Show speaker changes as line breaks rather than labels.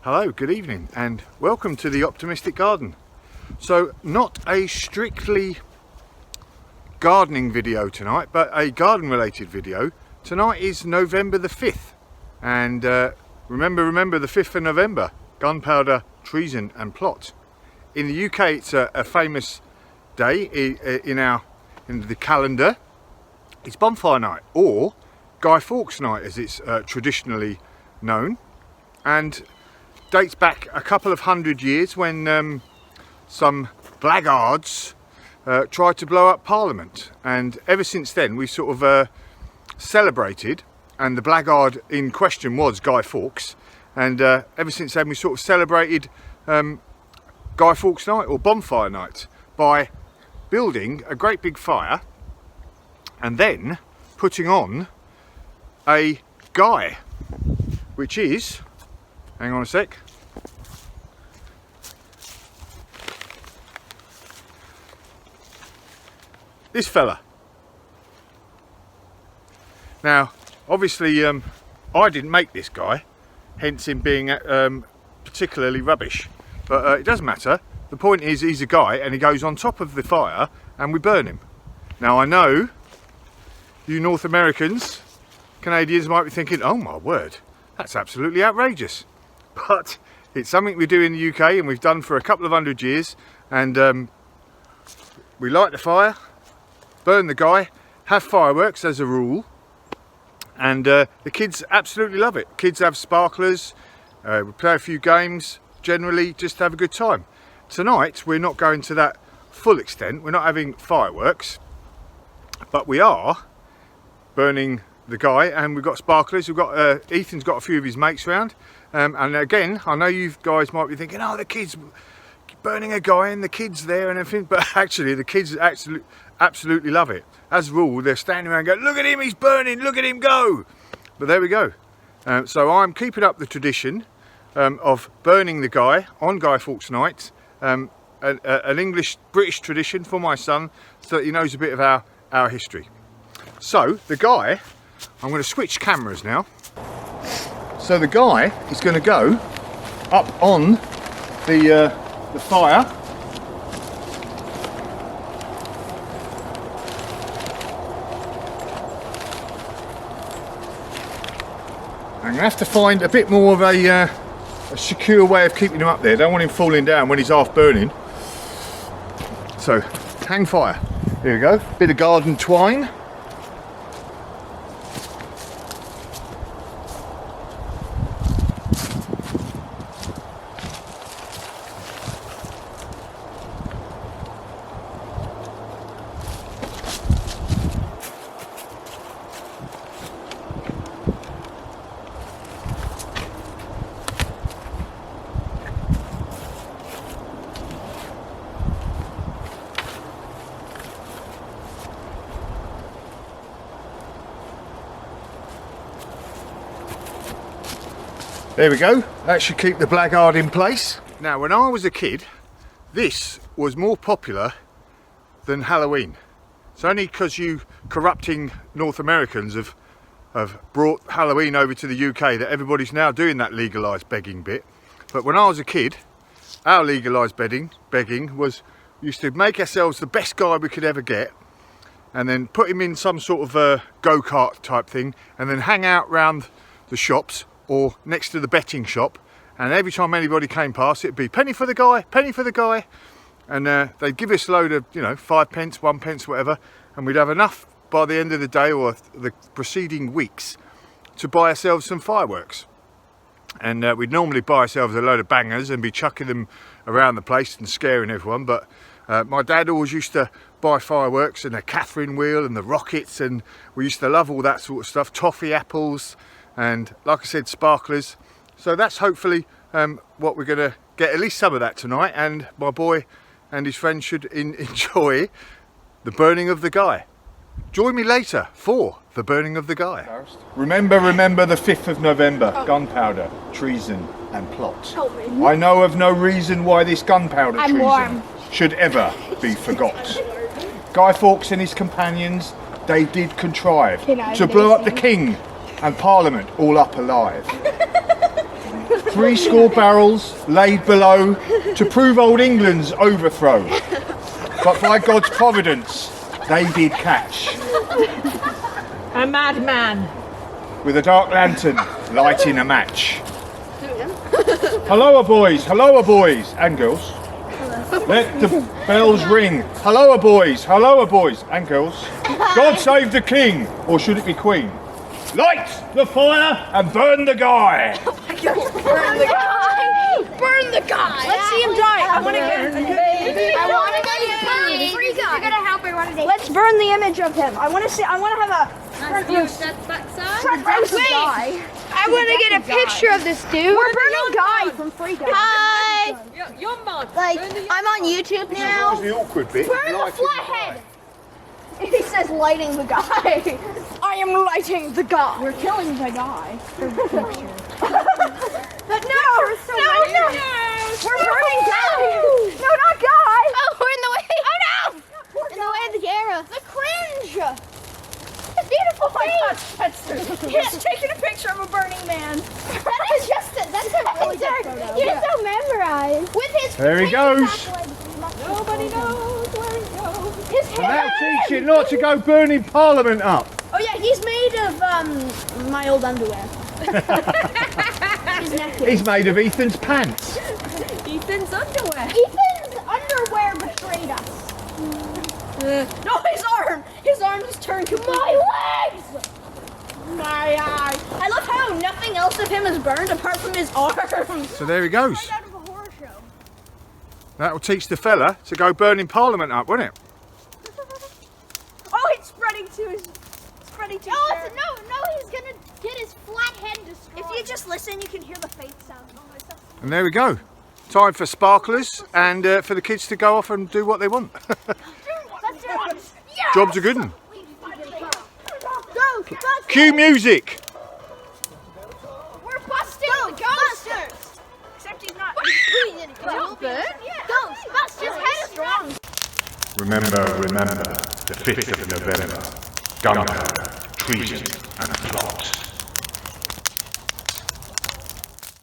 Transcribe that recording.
Hello, good evening and welcome to the Optimistic Garden. So not a strictly gardening video tonight, but a garden related video. Tonight is November the 5th and remember the 5th of November, gunpowder, treason and plot. In the UK it's a famous day in the calendar. It's bonfire night, or Guy Fawkes night as it's traditionally known, and dates back a couple of hundred years when some blackguards tried to blow up Parliament, and ever since then we've sort of celebrated, and the blackguard in question was Guy Fawkes, and ever since then we sort of celebrated Guy Fawkes night or bonfire night by building a great big fire and then putting on a guy, which is, hang on a sec, this fella. Now obviously I didn't make this guy, hence him being particularly rubbish, but it doesn't matter. The point is, he's a guy and he goes on top of the fire and we burn him. Now I know you North Americans, Canadians might be thinking, oh my word, that's absolutely outrageous. But it's something we do in the UK and we've done for a couple of hundred years, and we light the fire, burn the guy, have fireworks as a rule, and the kids absolutely love it. Kids have sparklers, we play a few games, generally just have a good time. Tonight we're not going to that full extent, we're not having fireworks, but we are burning the guy, and we've got sparklers. We've got Ethan's got a few of his mates around, and again I know you guys might be thinking, oh, the kids burning a guy and the kids there and everything, but actually the kids absolutely love it. As a rule they're standing around going, look at him, he's burning, look at him go. But there we go. So I'm keeping up the tradition of burning the guy on Guy Fawkes night, an English-British tradition for my son, so that he knows a bit of our history. So the guy, I'm going to switch cameras now. So the guy is going to go up on the fire. I'm going to have to find a bit more of a secure way of keeping him up there. Don't want him falling down when he's half burning. So hang fire. Here we go. Bit of garden twine. There we go, that should keep the blackguard in place. Now when I was a kid, this was more popular than Halloween. It's only because you corrupting North Americans have brought Halloween over to the UK that everybody's now doing that legalised begging bit. But when I was a kid, our legalised begging was, we used to make ourselves the best guy we could ever get, and then put him in some sort of a go-kart type thing, and then hang out round the shops or next to the betting shop, and every time anybody came past it'd be penny for the guy, penny for the guy, and they'd give us a load of, you know, 5 pence, 1 pence, whatever, and we'd have enough by the end of the day or the preceding weeks to buy ourselves some fireworks. And we'd normally buy ourselves a load of bangers and be chucking them around the place and scaring everyone, but my dad always used to buy fireworks and a Catherine wheel and the rockets, and we used to love all that sort of stuff, toffee apples, and like I said, sparklers. So that's hopefully what we're going to get, at least some of that tonight, and my boy and his friends should enjoy the burning of the guy. Join me later for the burning of the guy. Remember the 5th of November, gunpowder, treason and plot. I know of no reason why this gunpowder treason should ever be forgot. Guy Fawkes and his companions, they did contrive to blow up the king and Parliament all up alive. 70 barrels laid below to prove old England's overthrow. But by God's providence, they did catch.
A madman.
With a dark lantern lighting a match. Hello, boys, and girls. Let the bells ring. Hello, boys, and girls. God save the king, or should it be queen? Light the fire and burn the guy.
Burn the guy! Burn the guy!
Let's see him die. I want to get
I want to get free guy. You're gonna help me run a Let's burn the image of him. I want to see. I want to have a front row guy. I want to get a picture of this dude. We're burning Guy from Free Guy. Hi.
You're mad.
Like I'm on YouTube now.
The awkward bit.
Burn the flathead. He says lighting the guy. I am lighting the guy. We're killing the guy. But no, no. We're burning Guy. No, not Guy. Oh, we're in the way. Oh no. In the way of the camera. The cringe. It's beautiful. He's taking a picture of a burning man. That's a really good photo. You're so memorized. With his
There he goes.
Nobody knows where he goes.
His
And
hair.
they'll teach you not to go burning Parliament up.
Oh yeah, he's made of my old underwear. He's naked.
He's made of Ethan's pants.
Ethan's underwear.
Ethan's underwear betrayed us. No, his arm! His arm just turned to my legs! My eyes. I love how nothing else of him is burned apart from his arms.
So there he goes.
Right out of a horror show.
That'll teach the fella to go burning Parliament up, won't it?
Oh, it's spreading to his... Spreading to
Oh,
his...
no, he's gonna get his flat head destroyed.
If you just listen, you can hear the faith sound.
And there we go. Time for sparklers and for the kids to go off and do what they want. Job's a good one.
Go!
Cue music.
We're busting the ghosters! Except he's not. Ghostbusters headstrong!
Remember, the 5th of November. Gunpowder, treason and plot.